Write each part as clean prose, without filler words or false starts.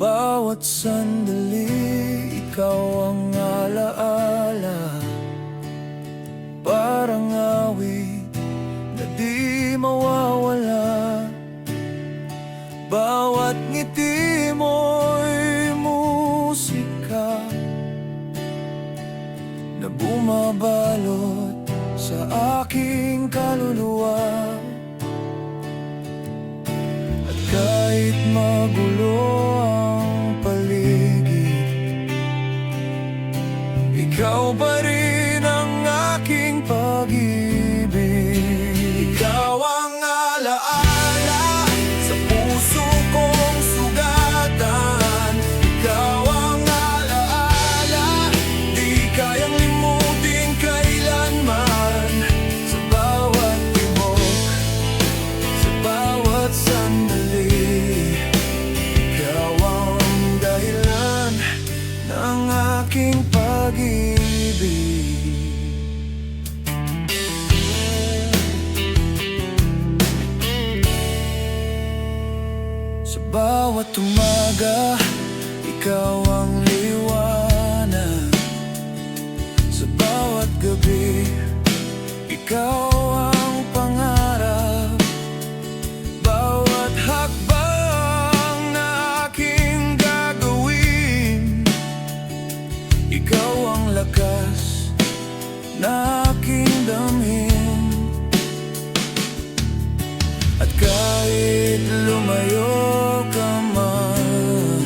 bawat sandali, ikaw ang alaala. Parang awit na di mawawala. Bawat ngiti mo'y musika na bumabalot sa aking kaluluwa. At kahit magulo ang paligid, ikaw pa rin ang aking pag-ibig. Ikaw ang alaala sa puso kong sugatan. Ikaw ang alaala, di kayang limutin kailanman. Sa bawat tibok, sa bawat sandali, ikaw ang dahilan ng aking pag-ibig. Sa bawat umaga, ikaw ang liwanag. Sa bawat gabi, ikaw ang pangarap. Bawat hakbang na aking gagawin, ikaw ang lakas na aking damhin. At kahit lumayo ka man,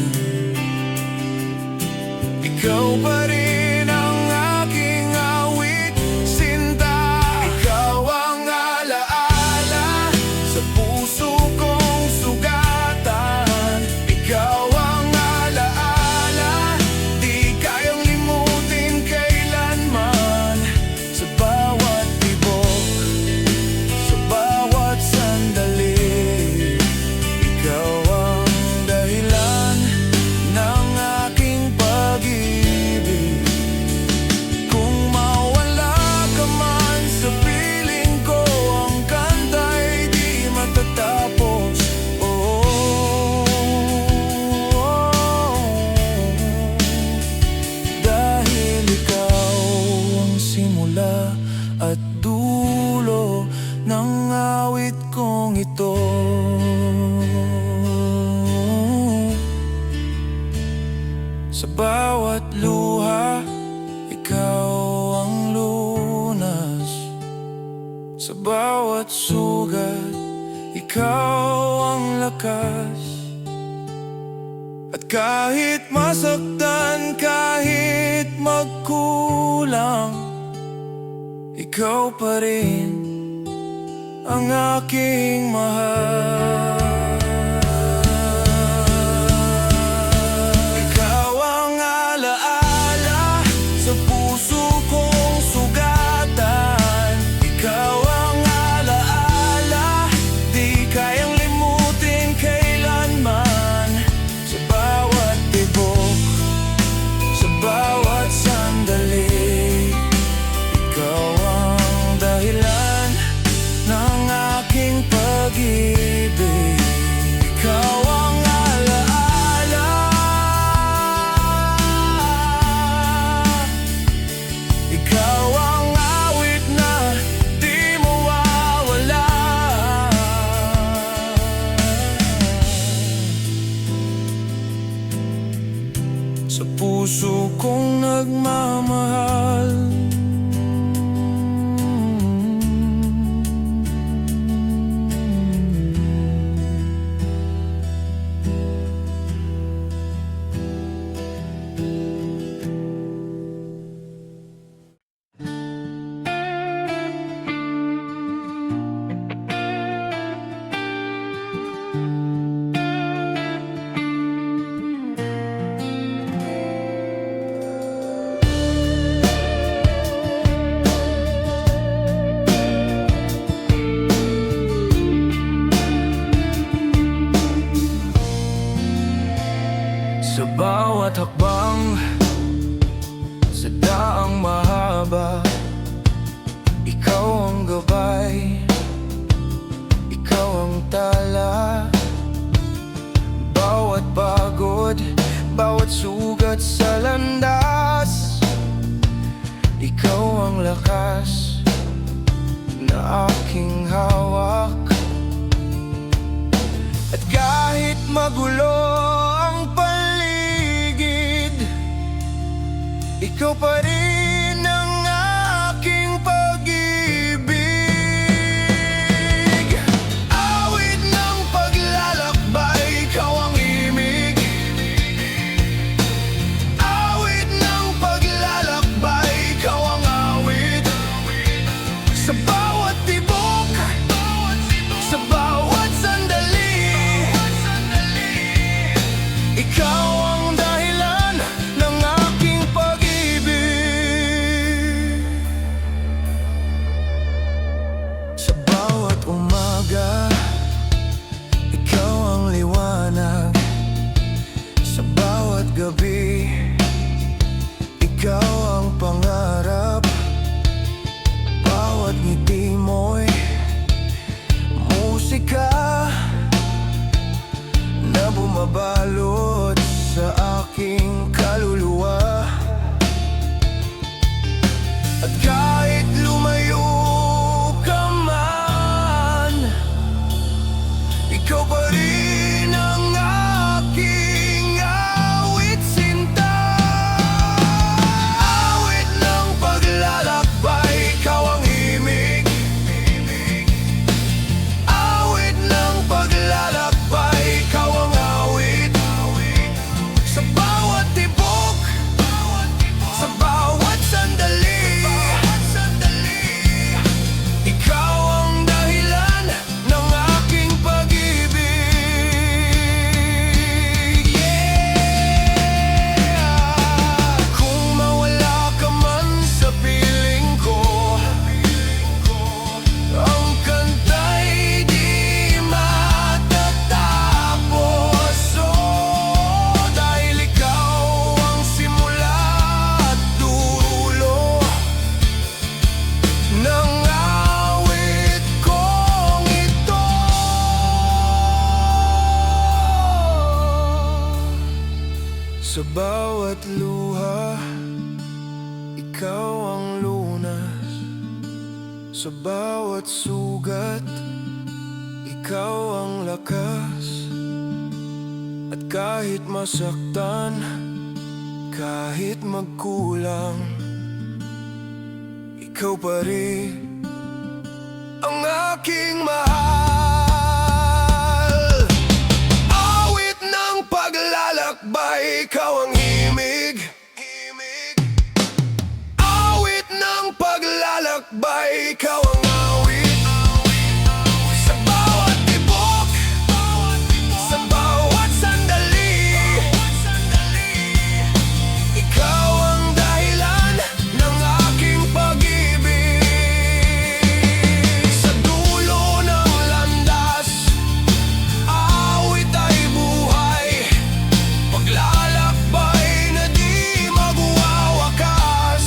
ikaw pa rin ang aking awit, sinta. Ikaw ang alaala sa puso kong sugatan. Ikaw ang alaala, di kayang limutin kailanman. Sa bawat tibok, sa bawat sandali, ikaw ang dahilan ng aking pag-ibig. Kung mawala ka man sa piling ko, ang kanta'y di matatapos. Dahil ikaw ang simula at dulo ng awit kong ito. Sa bawat luha, ikaw ang lunas. Sa bawat sugat, ikaw ang lakas. At kahit masaktan, kahit magkulang, ikaw pa rin ang aking mahal. Ikaw ang alaala sa puso kong sugatan. Ikaw ang alaala, di kayang limutin kailanman. Sa bawat tibok, sa bawat sandali, ikaw ang dahilan ng aking pag-ibig. Ikaw ang alaala, ikaw ang awit na di mawawala. Sa puso kong nagmamahal, umangat sa landas. Ikaw ang lakas na aking hawak. At kahit magulo ang paligid, ikaw pa rin ang aking pag-ibig. Awit ng paglalakbay, ikaw ang himig. Awit ng paglalakbay, ikaw ang awit. Sa bawat tibok, sa bawat sandali, ikaw ang dahilan ng aking pag-ibig. Sa bawat umaga, ikaw ang liwanag. Sa bawat gabi, ikaw ang pangarap. Bawat ngiti mo'y musika na bumabalot sa aking kaluluwa. At kahit lumayo ka man, ikaw pa rin ang aking awit sinta. Awit ng paglalakbay, ikaw ang himig. Awit ng paglalakbay, ikaw ang awit. Sa bawat tibok, sa bawat sandali, ikaw ang dahilan ng aking pag-ibig. Yeah! Kung mawala ka man sa piling ko, ang kanta'y di matatapos. Oh, dahil ikaw ang simula at dulo ng awit kong ito. Sa bawat luha, ikaw ang lunas. Sa bawat sugat, ikaw ang lakas. At kahit masaktan, kahit magkulang, ikaw pa rin ang aking mahal. Awit ng paglalakbay, ikaw ang himig. Awit ng paglalakbay, ikaw ang awit. Sa bawat tibok, sa bawat sandali, ikaw ang dahilan ng aking pag-ibig. Sa dulo ng landas, awit ay buhay. Paglalakbay na di magwawakas.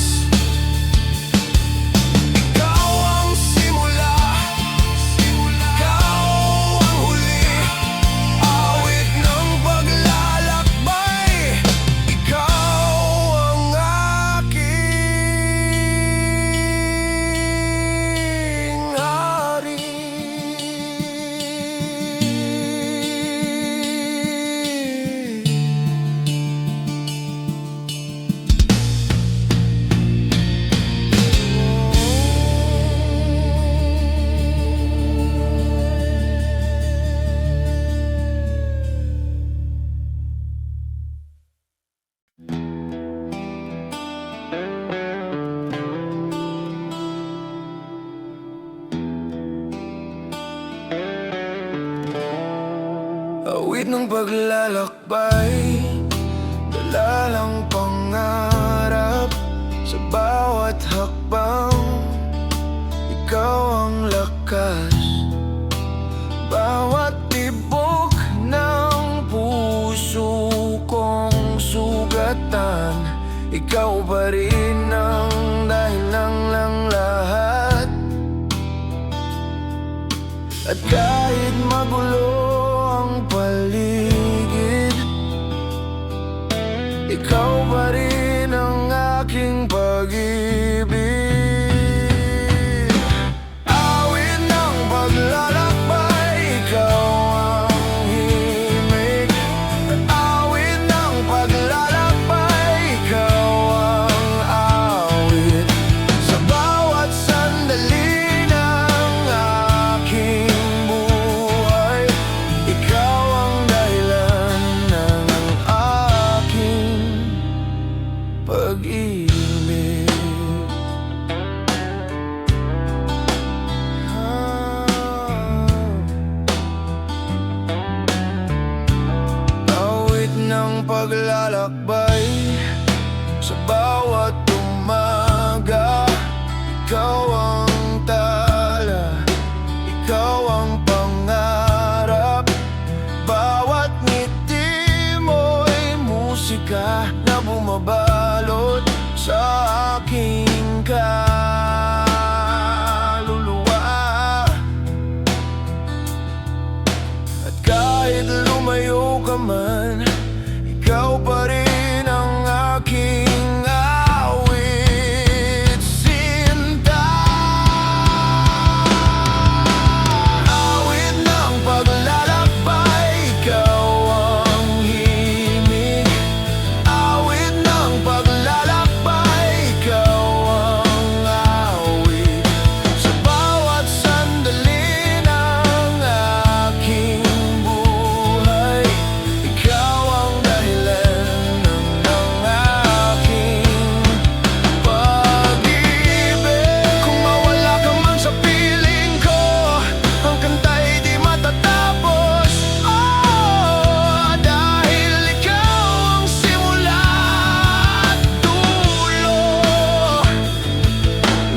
Ikaw ang simula, ikaw ang huli. Awit ng paglalakbay, ikaw ang aking hari. Awit ng paglalakbay, dalalang pangarap. Sa bawat hakbang, ikaw ang lakas. Bawat tibok ng puso kong sugatan, ikaw pa rin ang dahilan ng lahat. At kahit magulo ang paligid, ikaw pa rin ang aking pag-ibig. Awit ng paglalakbay, ikaw ang himig. Awit ng paglalakbay, ikaw ang awit. Sa bawat sandali ng aking buhay, ikaw ang dahilan ng aking pag-ibig. Awit ng paglalakbay, sa bawat umaga, ikaw ang tala, ikaw ang pangarap. Bawat ngiti mo'y musika na bumabalot sa aking kaluluwa. At kahit lumayo ka man, ikaw pa rin ang aking awit, sinta. Awit ng paglalakbay, ikaw ang himig. Awit ng paglalakbay, ikaw ang awit. Sa bawat sandali ng aking buhay, ikaw ang dahilan ng aking pag-ibig. Kung mawala ka man sa piling ko, ang kanta'y di matatapos. Oh, dahil ikaw ang simula at dulo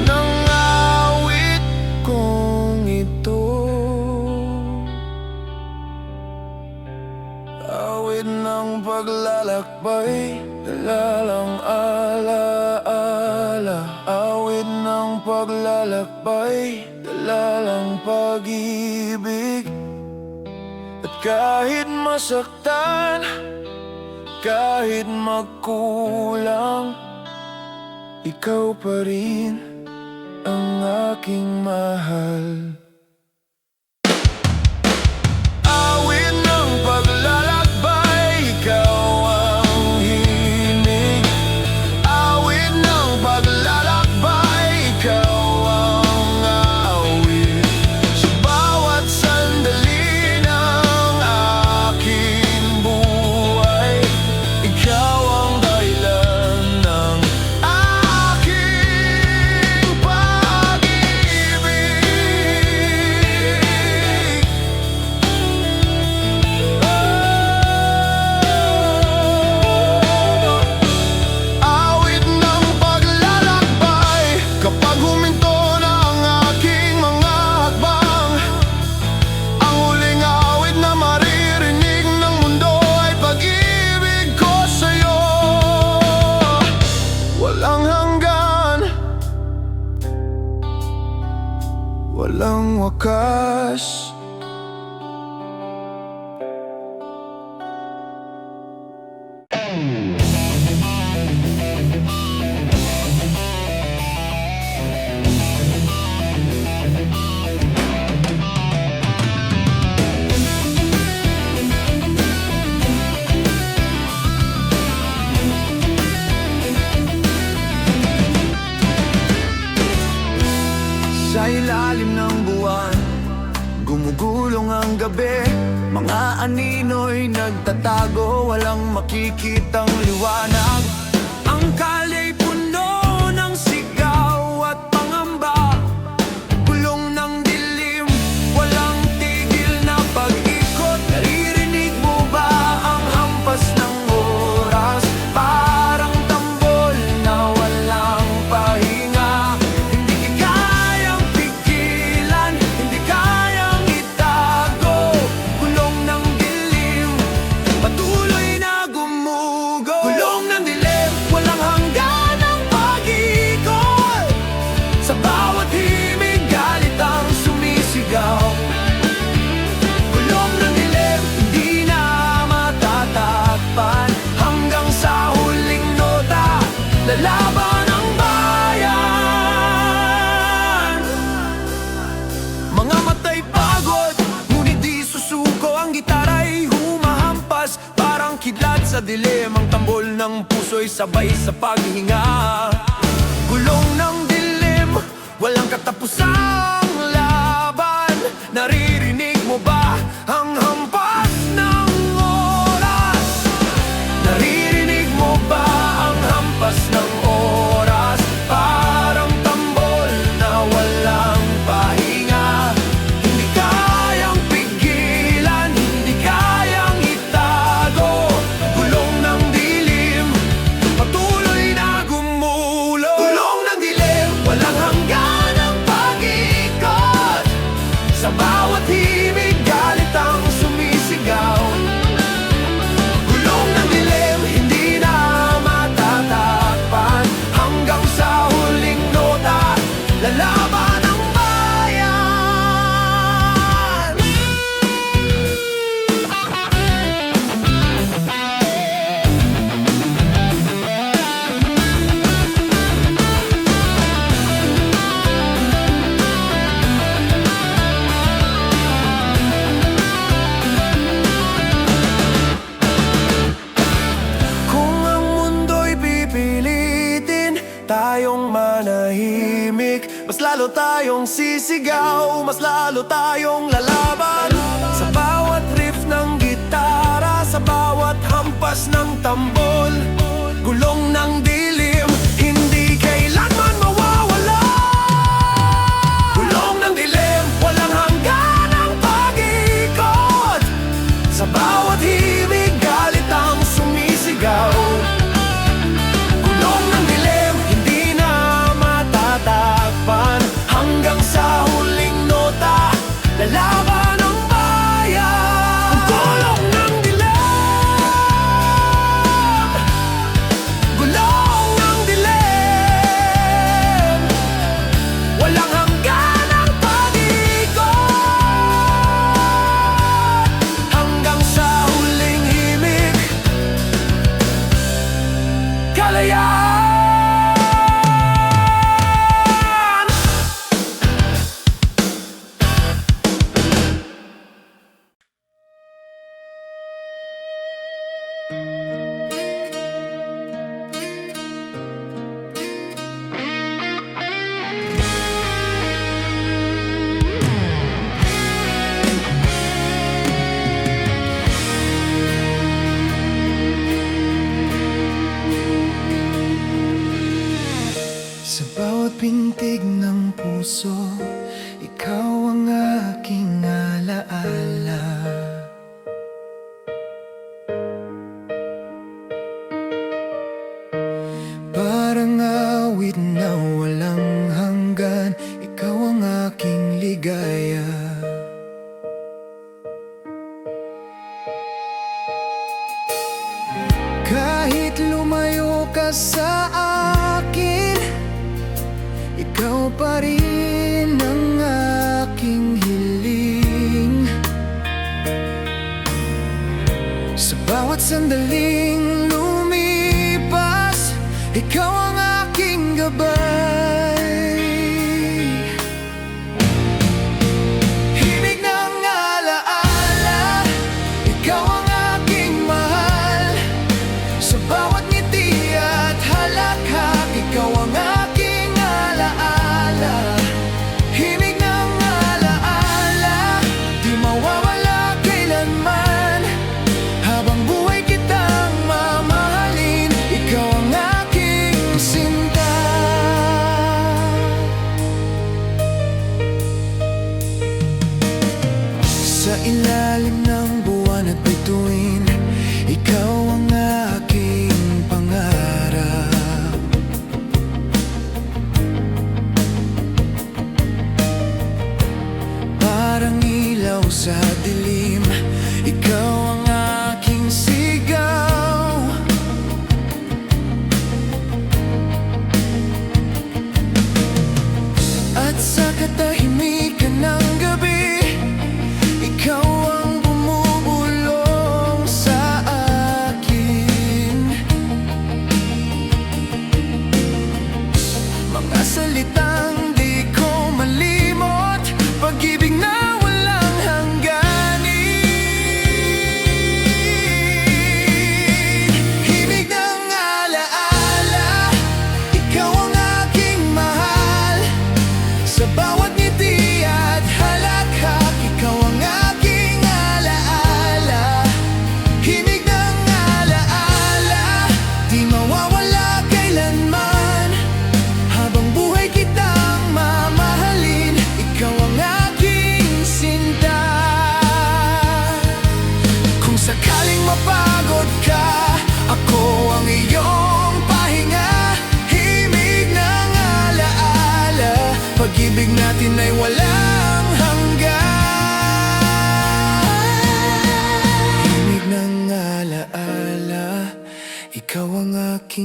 ng awit kong ito. Awit ng paglalakbay, dalalang alaala. Awit ng paglalakbay, dalalang pag-ibig. At kahit masaktan, kahit magkulang, ikaw pa rin ang aking mahal. Awit ng paglalakbay, ikaw ang himig. Awit ng paglalakbay, ikaw ang awit. Sa bawat sandali ng aking buhay, ikaw ang dahilan ng aking pag-ibig. Awit ng paglalakbay, kapag huminto na ang aking mga hakbang, ang huling awit na maririnig ng mundo ay pag-ibig ko sa'yo. Walang hanggan, walang wakas. Sa ilalim ng buwan, gumugulong ang gabi. Mga anino'y nagtatago, walang makikitang liwanag. Ang kalya'y puno ng sigaw at pangamba, gulong ng dilim, walang tigil na pag-ikot. Naririnig mo ba ang hampas ng oras? Parang tambol na walang pahinga. Hindi kayang pigilan, hindi kayang itago. Gulong ng dilim, patuloy na gumugo. Gulong ng dilim, lalaban ang bayan. Mga matay pagod, ngunit di susuko. Ang gitara'y humahampas, parang kidlat sa dilim. Ang tambol ng puso'y sabay sa paghinga. Gulong ng dilim, walang katapusang laban. Naririnig mo ba ang hampas ng oras? Naririnig mo ba ang hampas ng oras? Parang tambol na walang pahinga. Hindi kayang pigilan, hindi kayang itago. Gulong ng dilim, patuloy na gumulo. Gulong ng dilim, walang hanggan ang pag-ikot. Sa bawat himig, galit ang sumisigaw. Gulong ng dilim, hindi na matatakpan. Hanggang sa huling nota, lalaban ang bayan. Kung ang mundo'y pipilitin tayong manahimik, mas lalo tayong sisigaw, mas lalo tayong lalaban. Sa bawat riff ng gitara, sa bawat hampas ng tambol, gulong ng dilim, hindi kailanman mawawala. Gulong ng dilim, walang hanggan ang pag-ikot. Sa bawat himig, galit ang sumisigaw. Gulong ng dilim, hindi na matatakpan. Hanggang sa huling nota, lalaban ang bayan. Gulong ng dilim, gulong ng dilim, walang hanggan ang pag-ikot. Hanggang sa huling himig, kalayaan. Sa bawat pintig ng puso, ikaw ang aking alaala. Parang awit na walang hanggan, ikaw ang aking ligaya. Kahit lumayo ka sa akin, ikaw pa rin ang aking hiling. Sa bawat sandaling lumipas, ikaw ang aking gabay. Himig ng alaala, ikaw ang aking mahal. Sa bawat ngiti at halakhak, ikaw ang aking alaala. Himig ng alaala, di mawawala kailanman. Habang buhay kitang mamahalin, ikaw ang aking sinta.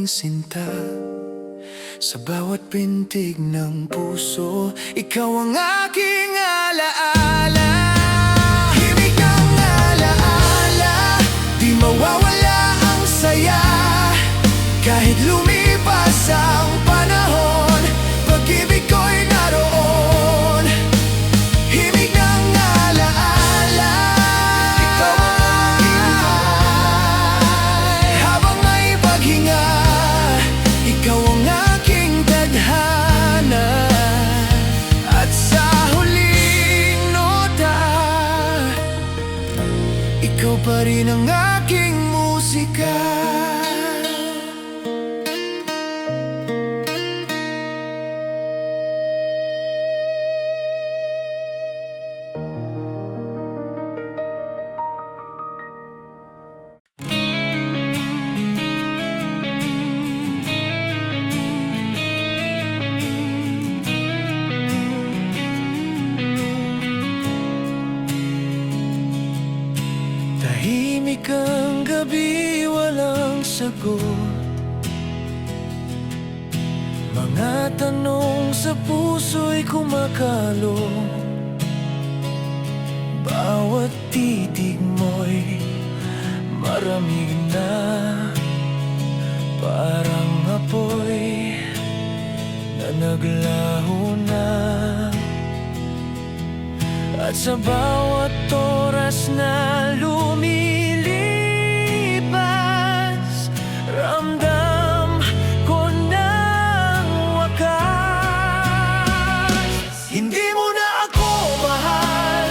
sinta. Sa bawat pintig ng puso, ikaw ang aking alaala. Himig ng alaala, di mawawala ang saya. Kahit lumipas ang panahon, pag-ibig ko'y naroon. Himig ng alaala, ikaw ang hintay. Habang may paghinga, ikaw ang aking tadhana. At sa huling nota, ikaw pa rin ang aking musika. Tahimik ang gabi, walang sagot. Mga tanong sa puso'y kumakalo. Bawat titig mo'y maramig na, parang apoy na naglaho na. At sa bawat oras na lumilipas, ramdam ko ng wakas. Hindi mo na ako mahal,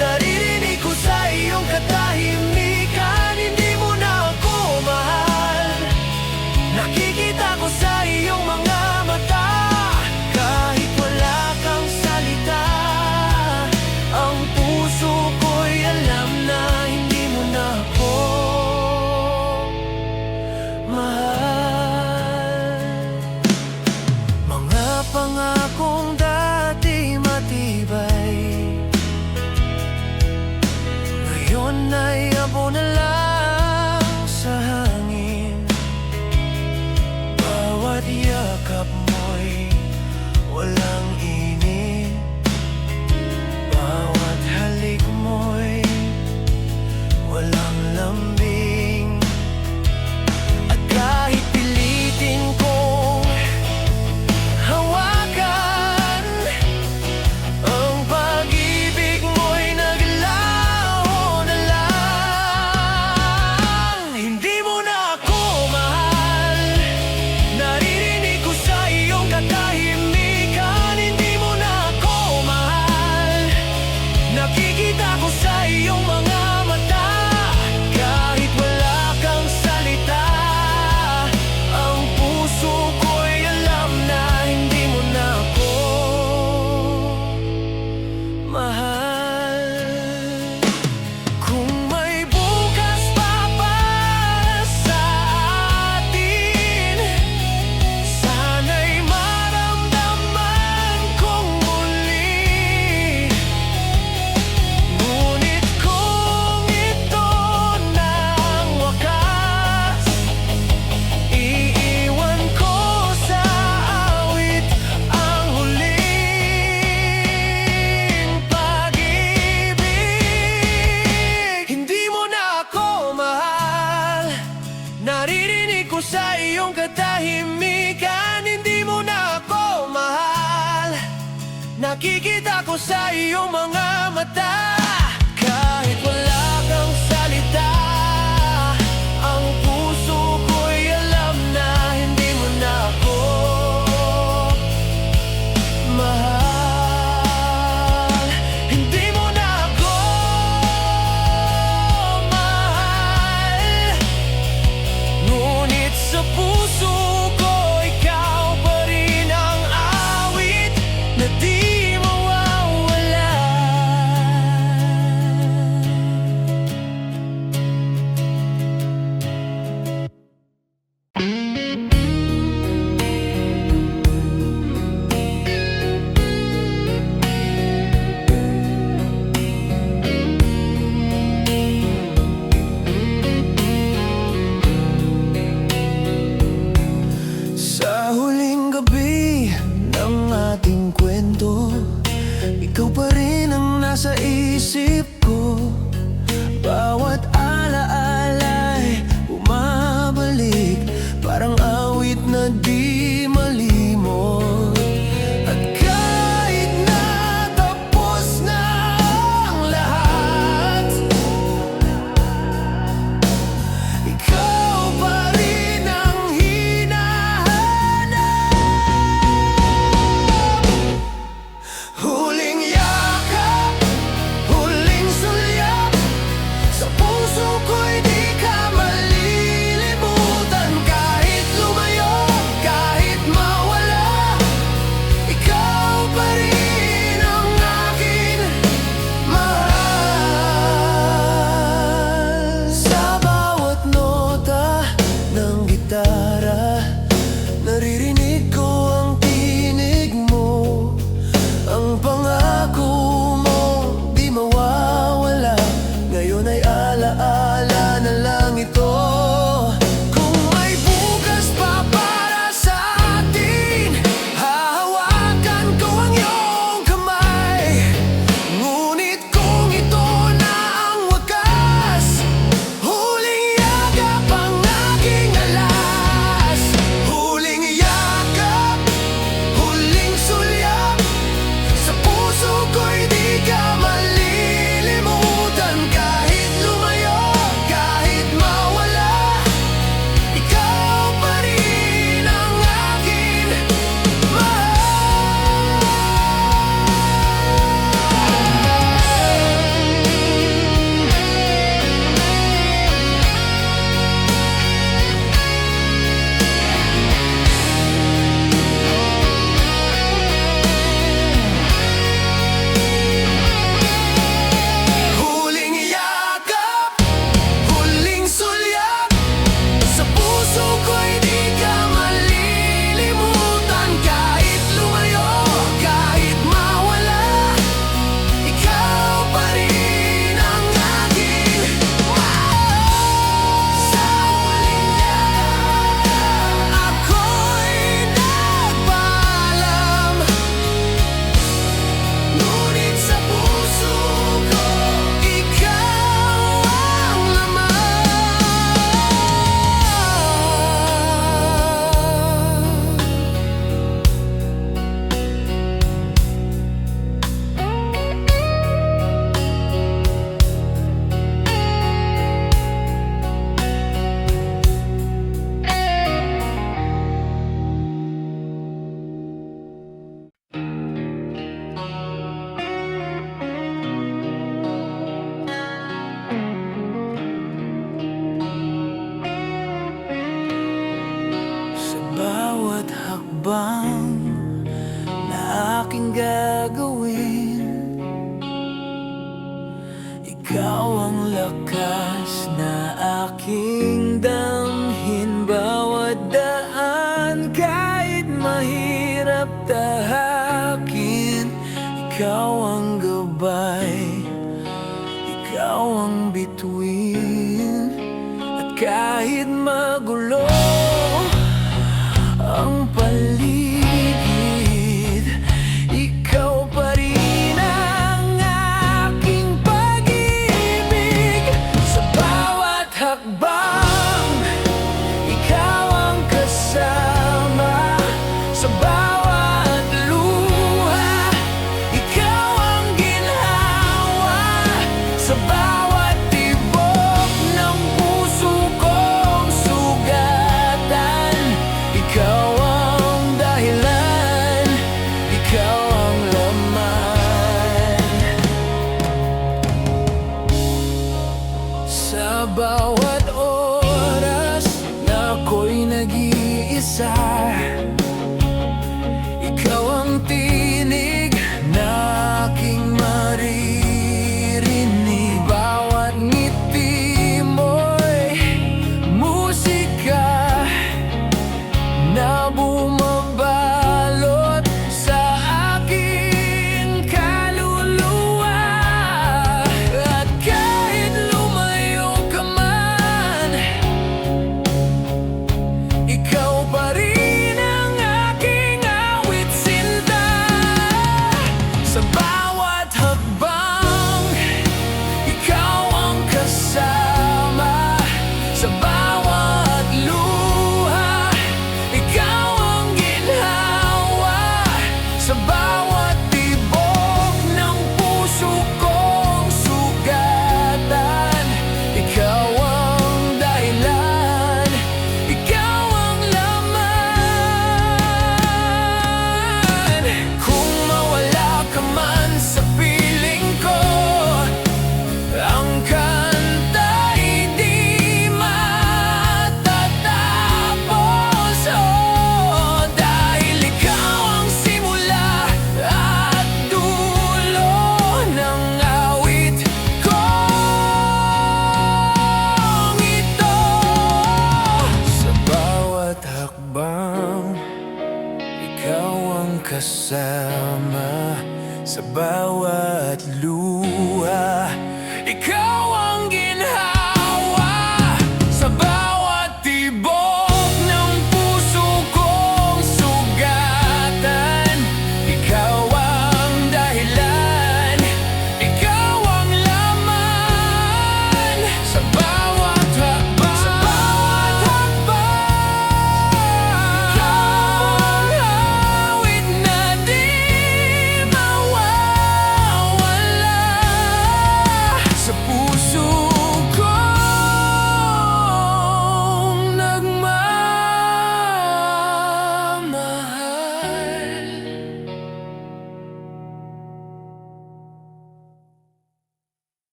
naririnig ko sa iyong katahimikan. Hindi mo na ako mahal, nakikita ko sa iyong mga mata. Kahit wala kang salita, ang puso ko'y alam na hindi mo na ako mahal. Mga pangakong dati matibay, ngayon ay abo na lang sa hangin. Bawat yakap mo'y walang init, bawat halik mo'y walang lambing. At kahit pilitin kong hawakan, ang pag-ibig mo'y naglaho na lang. Hindi mo na ako mahal, naririnig ko sa iyong katahimikan. Hindi mo na ako mahal, nakikita ko sa iyong mga mata. Kahit wala kang salita, ang puso ko'y alam na hindi mo na ako mahal. Kung may bukas pa para sa atin, sana'y maramdaman kong muli. Ngunit kung ito na ang wakas, iiwan ko sa awit ang huling pag-ibig. Hindi mo na ako mahal, naririnig ko sa iyong katahimikan. Hindi mo na ako mahal, nakikita ko sa iyong mga mata. Kahit wala kang salita, ang puso ko'y alam na hindi mo na ako mahal. Hindi mo na ako mahal, ngunit sa puso ko ikaw pa rin ang awit na di mawawala. bawat hakbang na aking gagawin, ikaw ang lakas na aking damhin. Bawat daan kahit mahirap tahakin, ikaw ang gabay, ikaw ang bituin. At kahit magulo ang paligid, ikaw pa rin ang aking pag-ibig. Sa bawat hakbang, ikaw ang kasama. Sa bawat luha, ikaw ang ginhawa. Sa bawat tibok ng puso kong sugatan, ikaw ang dahilan, ikaw ang laman. Sa bawat oras na ako'y nag-iisa, ikaw ang tinig na aking maririnig. Bawat ngiti mo'y musika na bumabalot sa aking kaluluwa. At kahit lumayo ka man, ikaw pa rin ang aking awit sinta. Sa bawat hakbang, ikaw ang kasama. Sa bawat luha, ikaw ang ginhawa. Sa bawat tibok ng puso kong sugatan, ikaw ang dahilan, ikaw ang laman. Kung mawala ka man sa piling ko, ang kanta'y di matatapos. Oh, dahil ikaw ang simula at dulo ng awit kong ito. Sa bawat hakbang, ikaw ang kasama. Sa bawat luha, ikaw ang ginhawa. Sa bawat tibok ng puso kong sugatan, ikaw ang dahilan, ikaw ang laman. Sa bawat hakbang, sa bawat hakbang, ikaw ang awit na di mawawala. Sa puso kong nagmamahal.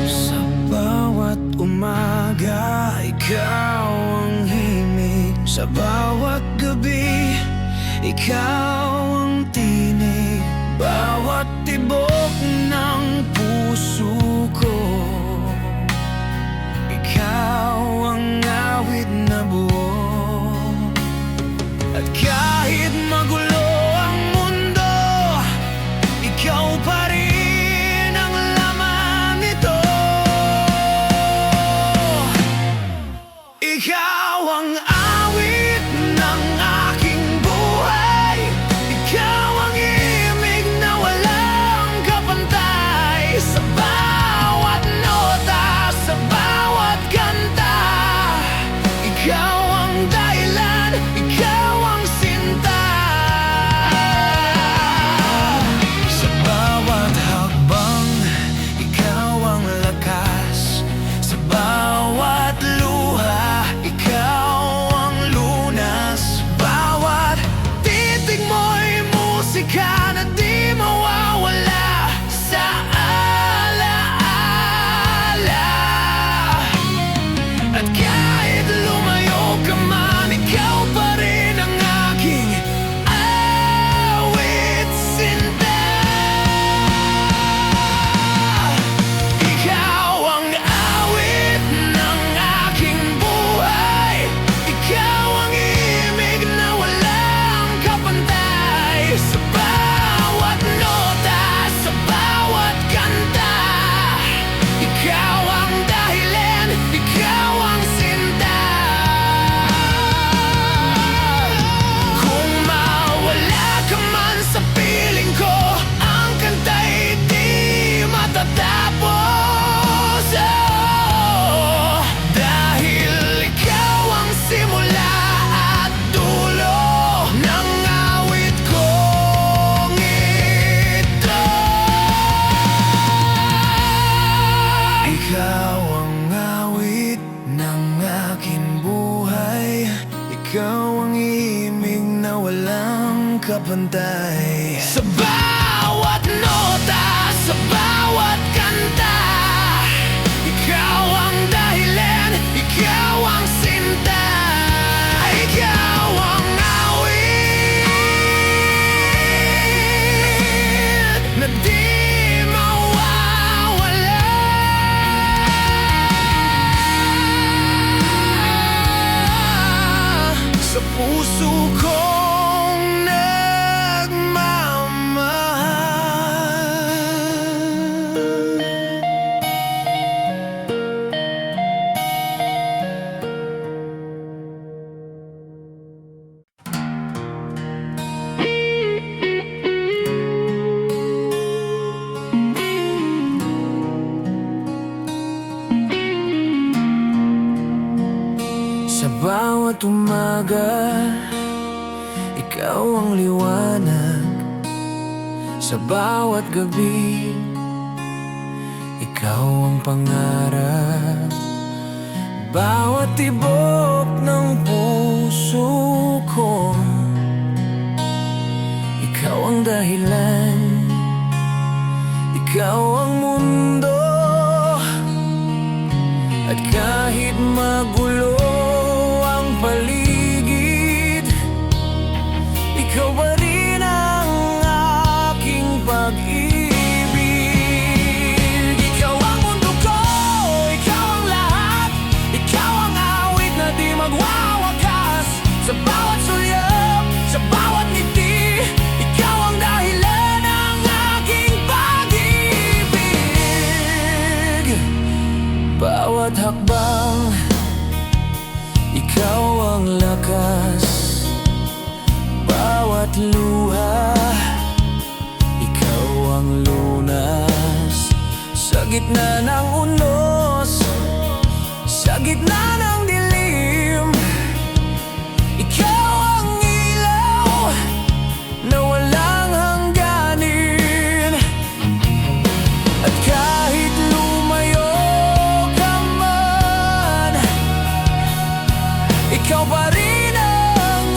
Sa bawat umaga, ikaw ang himig. Sa bawat gabi, ikaw ang tinig. Bawat tibok ng puso ko, ikaw ang awit na buo. At kahit magulo ang mundo, ikaw pa rin ang laman nito. Ikaw ang awit ng aking buhay. Ikaw ang imig na walang kapantay. Sa bawat nota, sa bawat kanta, ikaw ang dahilan, ikaw ang sinta. Sa bawat hakbang, ikaw ang lakas. Sa bawat luha, tagapantay. Sa bawat nota, sa bawat kanta, ikaw ang dahilan, ikaw ang sinta, ikaw ang awit na di mawawala. Sa puso kong nagmamahal. Sa bawat umaga, ikaw ang liwanag. Sa bawat gabi, ikaw ang pangarap. Bawat tibok ng puso ko, ikaw ang dahilan, ikaw ang mundo. At kahit magulo ang paligid, ikaw pa rin ang aking pag-ibig. Ikaw ang mundo ko, ikaw ang lahat, ikaw ang awit na di magwawakas. Sa bawat sulyap, sa bawat ngiti, ikaw ang dahilan ng aking pag-ibig. Bawat hakbang, ikaw ang lakas. Bawat luha, ikaw ang lunas. Sa gitna ng unos, sa gitna ng dilim, ikaw ang ilaw na walang hangganin. At kahit lumayo ka man, ikaw pa rin ang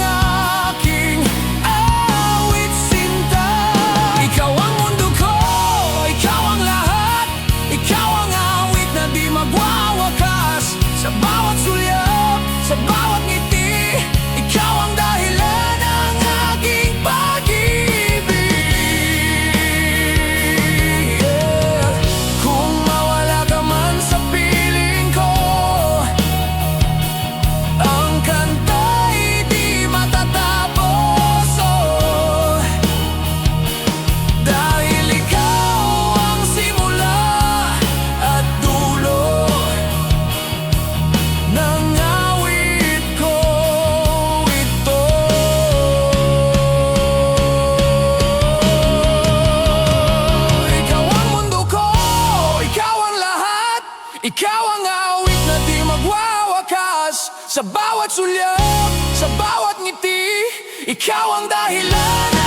aking awit sinta. Ikaw ang mundo ko, ikaw ang lahat, ikaw ang awit na di magwawakas. Sa bawat sulyap, sa bawat ngiti, ikaw ang dahilan ng aking pag-ibig. Kung mawala ka man sa piling ko, ang kanta'y di matatapos, oh. Dahil ikaw ang simula at dulo ng awit ko ito. Ikaw ang mundo ko, ikaw ang lahat, ikaw ang awit na di magwawakas. Sa bawat sulyap, sa bawat ngiti, ikaw ang dahilan